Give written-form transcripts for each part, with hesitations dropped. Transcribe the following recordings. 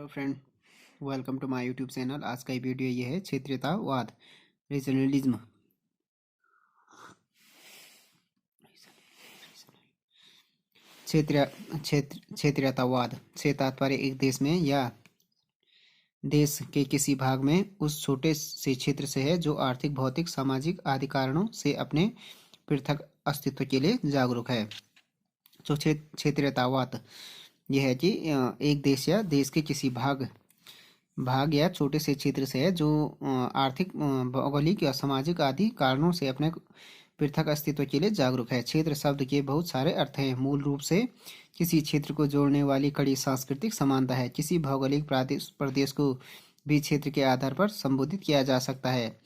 Hello friend, welcome to my YouTube channel. आज का ये वीडियो ये है क्षेत्रीयतावाद, रीजनलिज्म। क्षेत्रीयतावाद से तात्पर्य एक देश में या देश के किसी भाग में उस छोटे से क्षेत्र से है जो आर्थिक, भौतिक, सामाजिक आदि कारणों से अपने पृथक अस्तित्व के लिए जागरूक है। तो क्षेत्रीयतावाद यह है कि एक देश या देश के किसी भाग या छोटे से क्षेत्र से है जो आर्थिक, भौगोलिक या सामाजिक आदि कारणों से अपने पृथक अस्तित्व के लिए जागरूक है। क्षेत्र शब्द के बहुत सारे अर्थ हैं। मूल रूप से किसी क्षेत्र को जोड़ने वाली कड़ी सांस्कृतिक समानता है। किसी भौगोलिक प्रदेश को भी क्षेत्र के आधार पर संबोधित किया जा सकता है।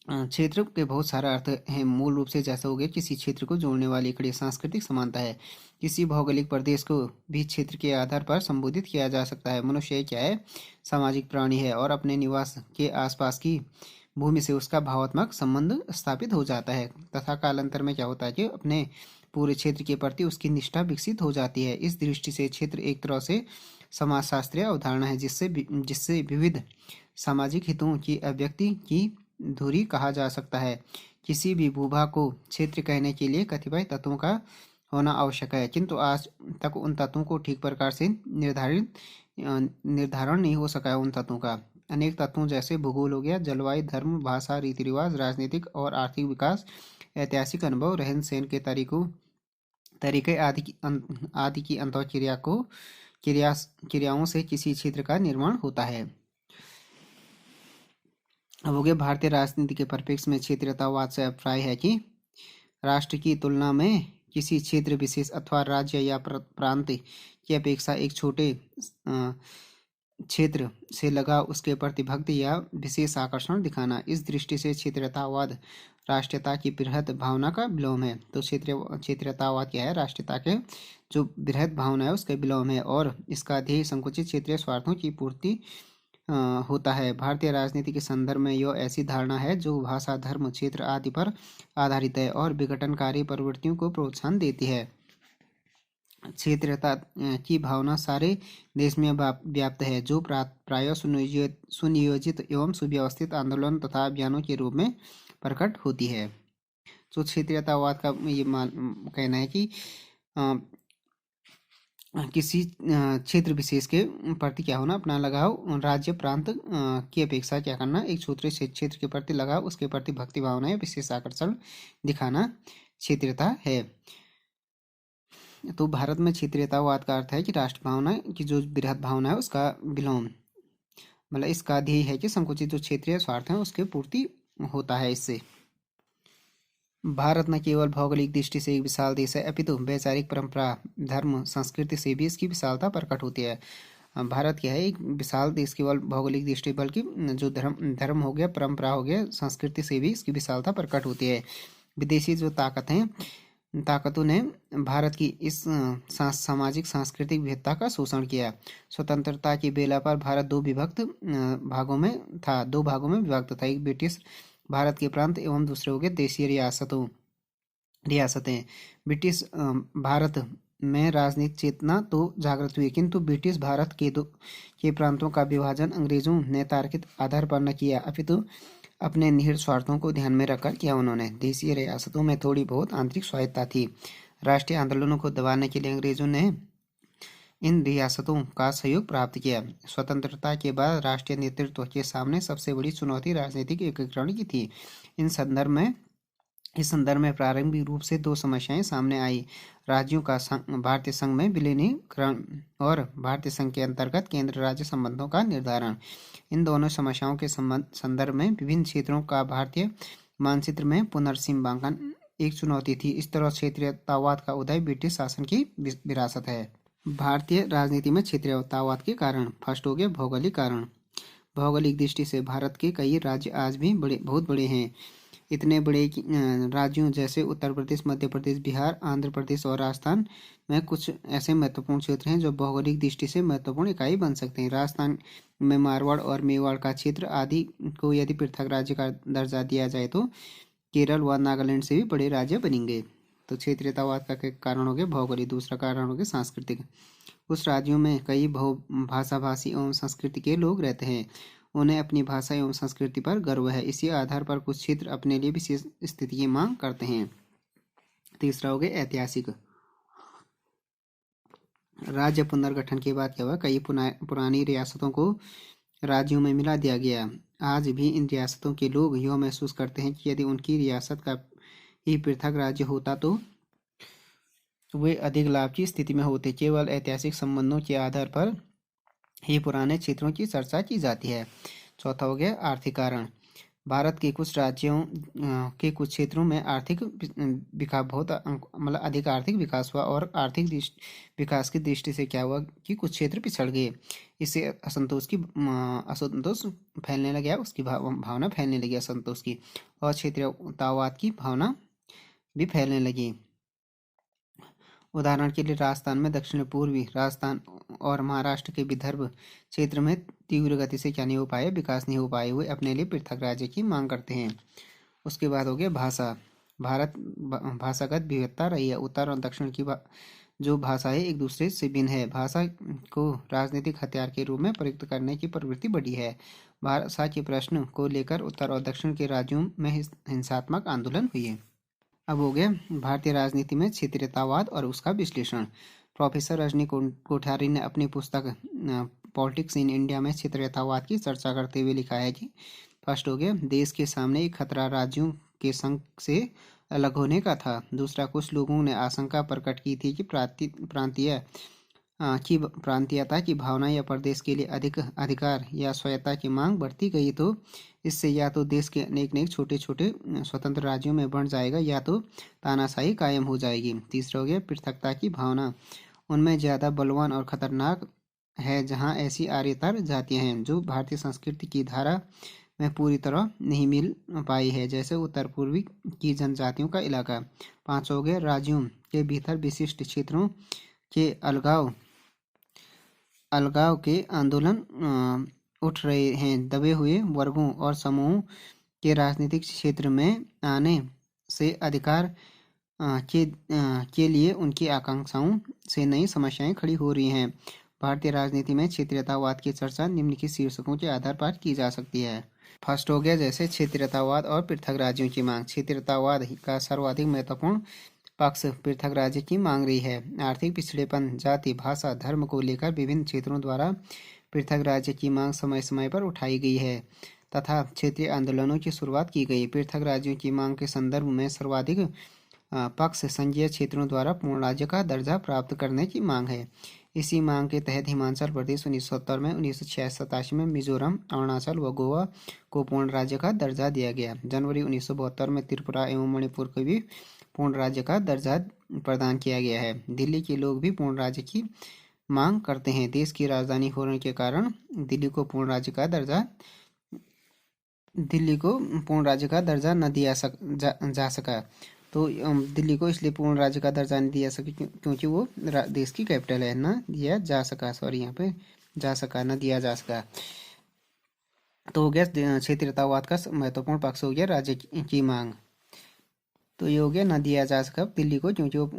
क्षेत्र के बहुत सारा अर्थ हैं। मूल रूप से जैसा हो गया, किसी क्षेत्र को जोड़ने वाली कड़ी सांस्कृतिक समानता है। किसी भौगोलिक प्रदेश को भी क्षेत्र के आधार पर संबोधित किया जा सकता है। मनुष्य क्या है? सामाजिक प्राणी है और अपने निवास के आसपास की भूमि से उसका भावात्मक संबंध स्थापित हो जाता है तथा कालांतर में क्या होता है कि अपने पूरे क्षेत्र के प्रति उसकी निष्ठा विकसित हो जाती है। इस दृष्टि से क्षेत्र एक तरह से समाजशास्त्रीय अवधारणा है जिससे विविध सामाजिक हितों की अभिव्यक्ति की धुरी कहा जा सकता है। किसी भी भूभाग को क्षेत्र कहने के लिए कतिपय तत्वों का होना आवश्यक है, किंतु आज तक उन तत्वों को ठीक प्रकार से निर्धारण नहीं हो सका है। उन तत्वों का अनेक तत्वों जैसे भूगोल हो गया, जलवायु, धर्म, भाषा, रीति रिवाज, राजनीतिक और आर्थिक विकास, ऐतिहासिक अनुभव, रहन सहन के तरीके आदि की क्रियाओं से किसी क्षेत्र का निर्माण होता है। अब हो गया भारतीय राजनीति के परिप्रेक्ष्य में क्षेत्रीयतावाद से अभिप्राय है कि राष्ट्र की तुलना में किसी क्षेत्र विशेष अथवा राज्य या प्रांत की अपेक्षा एक छोटे क्षेत्र से लगा उसके प्रति भक्ति या विशेष आकर्षण दिखाना। इस दृष्टि से क्षेत्रीयतावाद राष्ट्रीयता की बृहद भावना का विलोम है। तो क्षेत्रीयतावाद क्या है? राष्ट्रीयता के जो बृहद भावना है उसका विलोम है और इसका ध्येय संकुचित क्षेत्रीय स्वार्थों की पूर्ति होता है। भारतीय राजनीति के संदर्भ में यह ऐसी धारणा है जो भाषा, धर्म, क्षेत्र आदि पर आधारित है और विघटनकारी प्रवृत्तियों को प्रोत्साहन देती है। क्षेत्रीयता की भावना सारे देश में व्याप्त है, जो प्रायः सुनियोजित एवं सुव्यवस्थित आंदोलन तथा अभियानों के रूप में प्रकट होती है। तो क्षेत्रीयतावाद का ये कहना है कि किसी क्षेत्र विशेष के प्रति क्या होना, अपना लगाव, राज्य प्रांत की अपेक्षा क्या करना, एक छोटे से क्षेत्र के प्रति लगाव, उसके प्रति भक्ति भावना या विशेष आकर्षण दिखाना क्षेत्रीयता है। तो भारत में क्षेत्रीयतावाद का अर्थ है कि राष्ट्र भावना की जो बृहद भावना है उसका विलोम, मतलब इसका ध्येय है कि संकुचित जो क्षेत्रीय स्वार्थ है उसके पूर्ति होता है। इससे भारत न केवल भौगोलिक दृष्टि से एक विशाल देश है, अपितु वैचारिक परंपरा, धर्म, संस्कृति से भी इसकी विशालता प्रकट होती है। भारत क्या है? एक विशाल देश, केवल भौगोलिक दृष्टि बल्कि जो धर्म हो गया, परंपरा हो गया, संस्कृति से भी इसकी विशालता प्रकट होती है। विदेशी जो ताकतों ने भारत की इस सामाजिक सांस्कृतिक विविधता का शोषण किया। स्वतंत्रता की बेला पर भारत दो भागों में विभक्त था। एक ब्रिटिश भारत के प्रांत एवं दूसरे हो गए देशीय रियासतें। ब्रिटिश भारत में राजनीतिक चेतना तो जागृत हुई, किंतु ब्रिटिश भारत के प्रांतों का विभाजन अंग्रेजों ने तार्किक आधार पर न किया, अपितु अपने निहित स्वार्थों को ध्यान में रखकर किया। उन्होंने देशीय रियासतों में थोड़ी बहुत आंतरिक स्वायत्तता थी। राष्ट्रीय आंदोलनों को दबाने के लिए अंग्रेजों ने इन रियासतों का सहयोग प्राप्त किया। स्वतंत्रता के बाद राष्ट्रीय नेतृत्व के सामने सबसे बड़ी चुनौती राजनीतिक एकीकरण की थी। इस संदर्भ में प्रारंभिक रूप से दो समस्याएं सामने आई: राज्यों का भारतीय संघ में विलीनीकरण और भारतीय संघ के अंतर्गत केंद्र राज्य संबंधों का निर्धारण। इन दोनों समस्याओं के संदर्भ में विभिन्न क्षेत्रों का भारतीय मानचित्र में पुनर्सीमांकन एक चुनौती थी। इस तरह क्षेत्रीयतावाद का उदय ब्रिटिश शासन की विरासत है। भारतीय राजनीति में क्षेत्रीयतावाद के कारण, फर्स्ट हो गया भौगोलिक कारण। भौगोलिक दृष्टि से भारत के कई राज्य आज भी बहुत बड़े हैं। इतने बड़े राज्यों जैसे उत्तर प्रदेश, मध्य प्रदेश, बिहार, आंध्र प्रदेश और राजस्थान में कुछ ऐसे महत्वपूर्ण क्षेत्र हैं जो भौगोलिक दृष्टि से महत्वपूर्ण इकाई बन सकते हैं। राजस्थान में मारवाड़ और मेवाड़ का क्षेत्र आदि को यदि पृथक राज्य का दर्जा दिया जाए तो केरल व नागालैंड से भी बड़े राज्य बनेंगे। तो क्षेत्रीयतावाद का कारण हो गया भौगोलिक। दूसरा कारण हो गया सांस्कृतिक। कुछ राज्यों में कई बहुभाषा भाषी एवं संस्कृति के लोग रहते हैं। उन्हें अपनी भाषा एवं संस्कृति पर गर्व है। इसी आधार पर कुछ क्षेत्र अपने लिए विशेष स्थिति की मांग करते हैं। तीसरा हो गया ऐतिहासिक। राज्य पुनर्गठन के बाद क्या हुआ, कई पुरानी रियासतों को राज्यों में मिला दिया गया। आज भी इन रियासतों के लोग यह महसूस करते हैं कि यदि उनकी रियासत का ही पृथक राज्य होता तो वे अधिक लाभ की स्थिति में होते। केवल ऐतिहासिक संबंधों के आधार पर ही पुराने क्षेत्रों की चर्चा की जाती है। चौथा हो गया आर्थिक कारण। भारत के कुछ राज्यों के कुछ क्षेत्रों में आर्थिक विकास बहुत मतलब अधिक आर्थिक विकास हुआ और आर्थिक विकास की दृष्टि से क्या हुआ कि कुछ क्षेत्र पिछड़ गए। इससे असंतोष फैलने लगा, उसकी भावना फैलने लगी असंतोष की, और क्षेत्रीयतावाद की भावना भी फैलने लगी। उदाहरण के लिए राजस्थान में दक्षिण पूर्वी राजस्थान और महाराष्ट्र के विदर्भ क्षेत्र में तीव्र गति से क्या नहीं हो पाए, विकास नहीं हो पाए हुए अपने लिए पृथक राज्य की मांग करते हैं। उसके बाद हो गया भाषा। भारत भाषागत विविधता रही है। उत्तर और दक्षिण की जो भाषा है एक दूसरे से भिन्न है। भाषा को राजनीतिक हथियार के रूप में प्रयुक्त करने की प्रवृत्ति बढ़ी है। भाषा के प्रश्न को लेकर उत्तर और दक्षिण के राज्यों में हिंसात्मक आंदोलन हुए। अब हो गया भारतीय राजनीति में क्षेत्रीयतावाद और उसका विश्लेषण। प्रोफेसर रजनी कोठारी ने अपनी पुस्तक पॉलिटिक्स इन इंडिया में क्षेत्रीयतावाद की चर्चा करते हुए लिखा है कि फर्स्ट हो गया, देश के सामने एक खतरा राज्यों के संघ से अलग होने का था। दूसरा, कुछ लोगों ने आशंका प्रकट की थी कि प्रांतीयता की भावना या प्रदेश के लिए अधिक अधिकार या स्वायत्ता की मांग बढ़ती गई तो इससे या तो देश के अनेक छोटे छोटे स्वतंत्र राज्यों में बढ़ जाएगा या तो तानाशाही कायम हो जाएगी। तीसरा हो गया पृथकता की भावना। उनमें ज़्यादा बलवान और खतरनाक है जहां ऐसी आर्यतर जातियां हैं जो भारतीय संस्कृति की धारा में पूरी तरह नहीं मिल पाई है, जैसे उत्तर पूर्वी की जनजातियों का इलाका। पाँच हो गया राज्यों के भीतर विशिष्ट क्षेत्रों के अलगाव के आंदोलन उठ रहे हैं। दबे हुए वर्गों और समूहों के राजनीतिक क्षेत्र में आने से अधिकार के लिए उनकी आकांक्षाओं से नई समस्याएं खड़ी हो रही हैं। भारतीय राजनीति में क्षेत्रीयतावाद की चर्चा निम्नलिखित शीर्षकों के आधार पर की जा सकती है। फर्स्ट हो गया जैसे क्षेत्रीयतावाद और पृथक राज्यों की मांग। क्षेत्रीयतावाद का सर्वाधिक महत्वपूर्ण पक्ष पृथक राज्य की मांग रही है। आर्थिक पिछड़ेपन, जाति, भाषा, धर्म को लेकर विभिन्न क्षेत्रों द्वारा पृथक राज्य की मांग समय समय पर उठाई गई है तथा क्षेत्रीय आंदोलनों की शुरुआत की गई। पृथक राज्यों की मांग के संदर्भ में सर्वाधिक पक्ष संघीय क्षेत्रों द्वारा पूर्ण राज्य का दर्जा प्राप्त करने की मांग है। इसी मांग के तहत हिमाचल प्रदेश 1970 में, 1986 में मिजोरम, अरुणाचल व गोवा को पूर्ण राज्य का दर्जा दिया गया। जनवरी 1972 में त्रिपुरा एवं मणिपुर को भी पूर्ण राज्य का दर्जा प्रदान किया गया है। दिल्ली के लोग भी पूर्ण राज्य की मांग करते हैं। देश की राजधानी होने के कारण दिल्ली को पूर्ण राज्य का दर्जा न दिया जा सका। तो दिल्ली को इसलिए पूर्ण राज्य का दर्जा नहीं दिया सका क्योंकि वो देश की कैपिटल है। न दिया जा सका, सॉरी यहाँ पे न दिया जा सका। तो हो गया क्षेत्रीयतावाद का महत्वपूर्ण पक्ष हो गया राज्य की मांग। तो ये हो गया न दिया जा सका दिल्ली को क्योंकि वो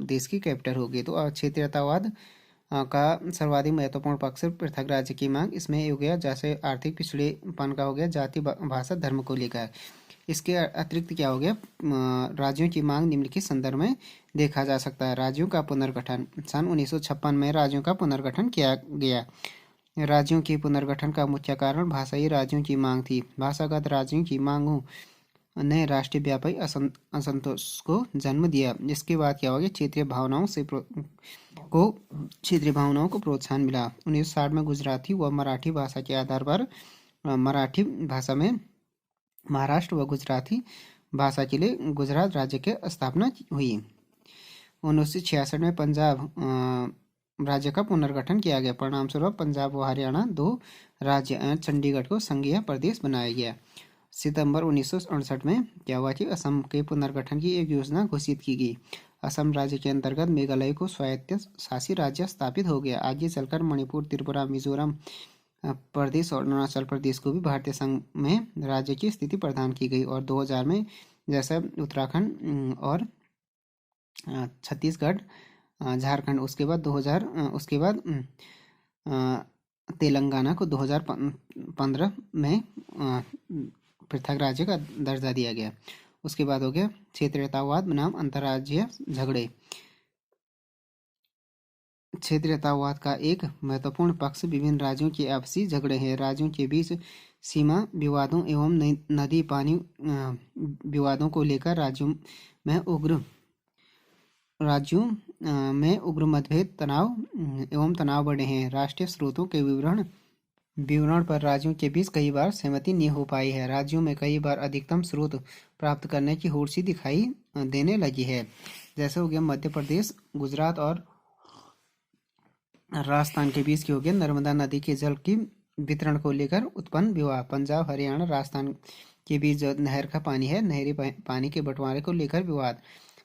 देश की कैपिटल होगी। तो क्षेत्रीयतावाद का सर्वाधिक महत्वपूर्ण पक्ष पृथक राज्य की मांग। इसमें हो गया जैसे आर्थिक पिछड़ेपन का हो गया, जाति, भाषा, धर्म को लेकर। इसके अतिरिक्त क्या हो गया, राज्यों की मांग निम्नलिखित संदर्भ में देखा जा सकता है। राज्यों का पुनर्गठन। सन 1956 में राज्यों का पुनर्गठन किया गया। राज्यों के पुनर्गठन का मुख्य कारण भाषाई राज्यों की मांग थी। भाषागत राज्यों की मांगों ने राष्ट्रीय व्यापी असंतोष को जन्म दिया। इसके बाद क्या हो गया, क्षेत्रीय भावनाओं को प्रोत्साहन मिला। 1960 में गुजराती व मराठी भाषा के आधार पर मराठी भाषा में महाराष्ट्र व गुजराती भाषा के लिए गुजरात राज्य की स्थापना हुई। 1966 में पंजाब राज्य का पुनर्गठन किया गया। परिणाम स्वरूप पंजाब व हरियाणा 2 राज्य चंडीगढ़ को संघीय प्रदेश बनाया गया। सितंबर 1968 में क्या हुआ कि असम के पुनर्गठन की एक योजना घोषित की गई। असम राज्य के अंतर्गत मेघालय को स्वायत्त शासी राज्य स्थापित हो गया। आगे चलकर मणिपुर, त्रिपुरा, मिजोरम प्रदेश और अरुणाचल प्रदेश को भी भारतीय संघ में राज्य की स्थिति प्रदान की गई। और 2000 में जैसे उत्तराखंड और छत्तीसगढ़ झारखंड, उसके बाद तेलंगाना को 2015 में पृथक राज्य का दर्जा दिया गया। उसके बाद हो गया क्षेत्रीयतावाद बनाम अंतर्राज्यीय झगड़े। क्षेत्रीयतावाद का एक महत्वपूर्ण पक्ष विभिन्न राज्यों के आपसी झगड़े हैं। राज्यों के बीच सीमा विवादों एवं नदी पानी विवादों को लेकर राज्यों में उग्र मतभेद, तनाव बढ़े हैं। राष्ट्रीय स्रोतों के विवरण पर राज्यों के बीच कई बार सहमति नहीं हो पाई है। राज्यों में कई बार अधिकतम स्रोत प्राप्त करने की होड़ सी दिखाई देने लगी है। जैसे हो गया मध्य प्रदेश, गुजरात और राजस्थान के बीच की हो गया नर्मदा नदी के जल की वितरण को लेकर उत्पन्न विवाद। पंजाब, हरियाणा, राजस्थान के बीच जो नहर का पानी है, नहरी पानी के बंटवारे को लेकर विवाद।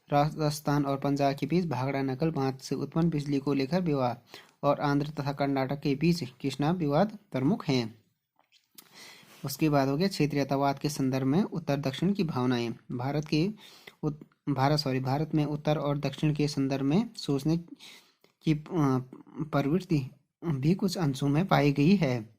राजस्थान और पंजाब के बीच भाखड़ा नकल बांध से उत्पन्न बिजली को लेकर विवाद। और आंध्र तथा कर्नाटक के बीच कृष्णा विवाद प्रमुख हैं। उसके बाद हो गया क्षेत्रीयतावाद के संदर्भ में उत्तर दक्षिण की भावनाएं। भारत में उत्तर और दक्षिण के संदर्भ में सोचने की प्रवृत्ति भी कुछ अंशों में पाई गई है।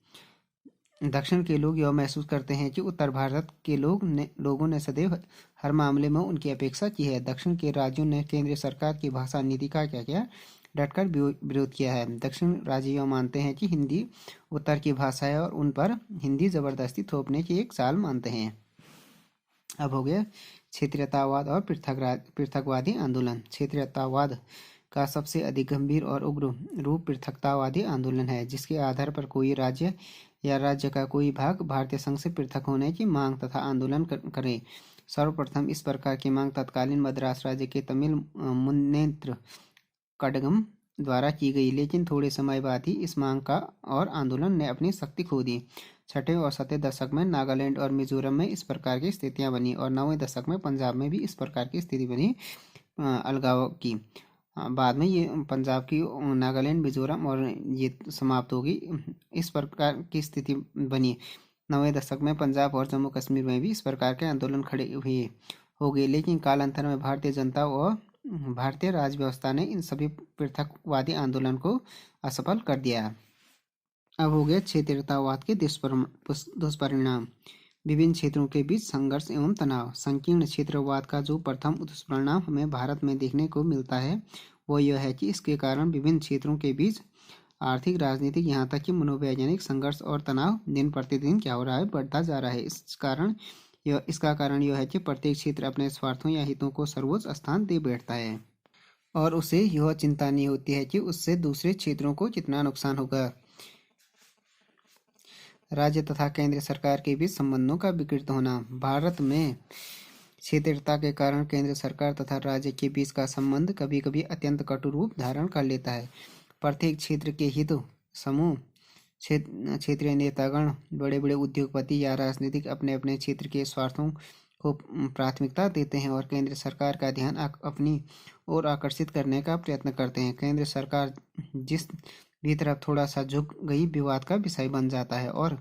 दक्षिण के लोग यह महसूस करते हैं कि उत्तर भारत के लोगों ने सदैव हर मामले में उनकी अपेक्षा की है। दक्षिण के राज्यों ने केंद्र सरकार की भाषा नीति का क्या डटकर विरोध किया है। दक्षिण राज्य यह मानते हैं कि हिंदी उत्तर की भाषा है और उन पर हिंदी जबरदस्ती थोपने की एक चाल मानते हैं। अब हो गया क्षेत्रीयतावाद और पृथकवादी आंदोलन। क्षेत्रीयतावाद का सबसे अधिक गंभीर और उग्र रूप पृथकतावादी आंदोलन है, जिसके आधार पर कोई राज्य या राज्य का कोई भाग भारतीय संघ से पृथक होने की मांग तथा आंदोलन करे। सर्वप्रथम इस प्रकार की मांग तत्कालीन मद्रास राज्य के तमिल मुनेत्र कड़गम द्वारा की गई, लेकिन थोड़े समय बाद ही इस मांग का और आंदोलन ने अपनी शक्ति खो दी। छठे और सातवें दशक में नागालैंड और मिजोरम में इस प्रकार की स्थितियां बनी और 9वें दशक में पंजाब में भी इस प्रकार की स्थिति बनी अलगाव की। बाद में ये पंजाब की नागालैंड, मिजोरम और ये समाप्त होगी। इस प्रकार की स्थिति बनी। 9वें दशक में पंजाब और जम्मू कश्मीर में भी इस प्रकार के आंदोलन खड़े हुए हो गए, लेकिन कालांतर में भारतीय जनता और भारतीय राज व्यवस्था ने इन सभी पृथकवादी आंदोलन को असफल कर दिया। अब हो गया क्षेत्रीयतावाद के दुष्परिणाम। विभिन्न क्षेत्रों के बीच संघर्ष एवं तनाव। संकीर्ण क्षेत्रवाद का जो प्रथम दुष्परिणाम हमें भारत में देखने को मिलता है वो यह है कि इसके कारण विभिन्न क्षेत्रों के बीच आर्थिक, राजनीतिक, यहाँ तक कि मनोवैज्ञानिक संघर्ष और तनाव दिन प्रतिदिन क्या हो रहा है, बढ़ता जा रहा है। इसका कारण यह है कि प्रत्येक क्षेत्र अपने स्वार्थों या हितों को सर्वोच्च स्थान दे बैठता है और उसे यह चिंता नहीं होती है कि उससे दूसरे क्षेत्रों को कितना नुकसान होगा। राज्य तथा केंद्र सरकार के बीच संबंधों का विकृत होना। भारत में क्षेत्रीयता के कारण केंद्र सरकार तथा राज्य के बीच का संबंध कभी कभी अत्यंत कटु रूप धारण कर लेता है। प्रत्येक क्षेत्र के हित समूह, क्षेत्रीय नेतागण, बड़े बड़े उद्योगपति या राजनीतिक अपने अपने क्षेत्र के स्वार्थों को प्राथमिकता देते हैं और केंद्र सरकार का ध्यान अपनी ओर आकर्षित करने का प्रयत्न करते हैं। केंद्र सरकार जिस भी तरफ थोड़ा सा झुक गई विवाद का विषय बन जाता है और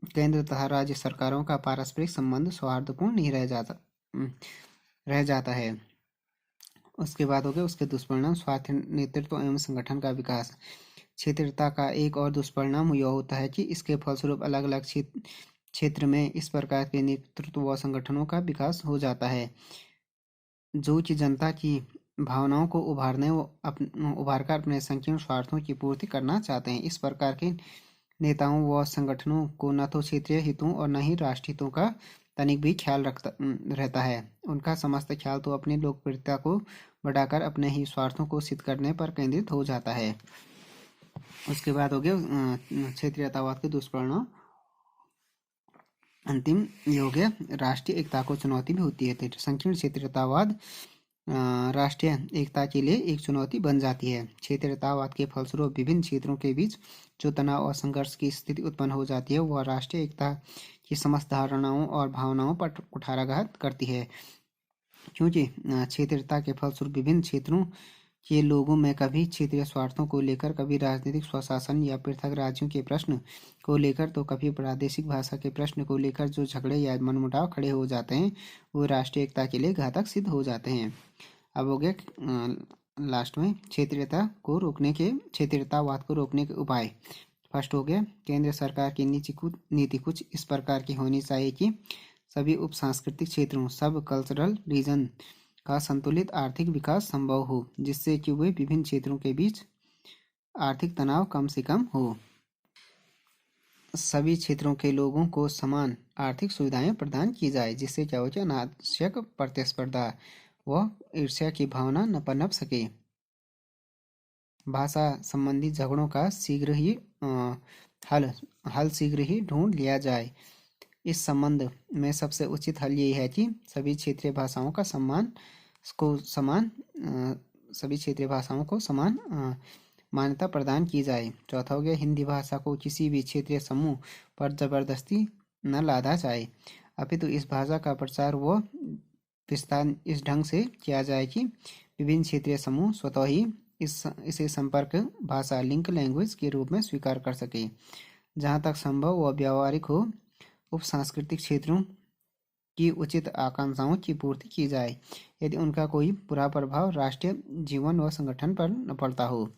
केंद्र तथा राज्य सरकारों का पारस्परिक संबंध सौहार्दपूर्ण नहीं रह जाता है। उसके बाद हो गया उसके दुष्परिणाम। स्वार्थ, नेतृत्व एवं संगठन का विकास। क्षेत्रीयता का एक और दुष्परिणाम यह होता है कि इसके फलस्वरूप अलग अलग क्षेत्र में इस प्रकार के नेतृत्व व संगठनों का विकास हो जाता है जो कि जनता की भावनाओं को उभारकर अपने संकीर्ण स्वार्थों की पूर्ति करना चाहते हैं। इस प्रकार के नेताओं व संगठनों को न तो क्षेत्रीय हितों और न ही राष्ट्र हितों का तनिक भी ख्याल रहता है। उनका समस्त ख्याल तो अपनी लोकप्रियता को बढ़ाकर अपने ही स्वार्थों को सिद्ध करने पर केंद्रित हो जाता है। उसके बाद हो गया क्षेत्रीयतावाद के दुष्परिणाम। अंतिम ये हो गया राष्ट्रीय एकता को चुनौती भी होती है। संकीर्ण क्षेत्रीयतावाद राष्ट्रीय एकता के लिए एक चुनौती बन जाती है। क्षेत्रीयतावाद के फलस्वरूप विभिन्न क्षेत्रों के बीच जो तनाव और संघर्ष की स्थिति उत्पन्न हो जाती है वह राष्ट्रीय एकता की समस्त धारणाओं और भावनाओं पर कुठाराघात करती है, क्योंकि क्षेत्रीयता के फलस्वरूप विभिन्न क्षेत्रों के लोगों में कभी क्षेत्रीय स्वार्थों को लेकर, कभी राजनीतिक स्वशासन या पृथक राज्यों के प्रश्न को लेकर, तो कभी प्रादेशिक भाषा के प्रश्न को लेकर जो झगड़े या मनमुटाव खड़े हो जाते हैं वो राष्ट्रीय एकता के लिए घातक सिद्ध हो जाते हैं। अब हो गया लास्ट में क्षेत्रीयतावाद को रोकने के उपाय। फर्स्ट हो गया, केंद्र सरकार की नीति कुछ इस प्रकार की होनी चाहिए कि सभी उप सांस्कृतिक क्षेत्रों सब कल्चरल रीजन का संतुलित आर्थिक विकास संभव हो, जिससे कि वे विभिन्न क्षेत्रों के बीच आर्थिक तनाव कम से कम हो। सभी क्षेत्रों के लोगों को समान आर्थिक सुविधाएं प्रदान की जाए, जिससे क्या हो कि अनावश्यक प्रतिस्पर्धा व ईर्ष्या की भावना न पनप सके। भाषा संबंधी झगड़ों का हल शीघ्र ही ढूंढ लिया जाए। इस संबंध में सबसे उचित हल यही है कि सभी क्षेत्रीय भाषाओं को समान मान्यता प्रदान की जाए। चौथा हो गया, हिंदी भाषा को किसी भी क्षेत्रीय समूह पर जबरदस्ती न लादा जाए, अपितु इस भाषा का प्रचार व विस्तार इस ढंग से किया जाए कि विभिन्न क्षेत्रीय समूह स्वतः ही इसे संपर्क भाषा लिंक लैंग्वेज के रूप में स्वीकार कर सके। जहाँ तक संभव व व्यावहारिक हो, उप सांस्कृतिक क्षेत्रों की उचित आकांक्षाओं की पूर्ति की जाए, यदि उनका कोई बुरा प्रभाव राष्ट्रीय जीवन व संगठन पर न पड़ता हो।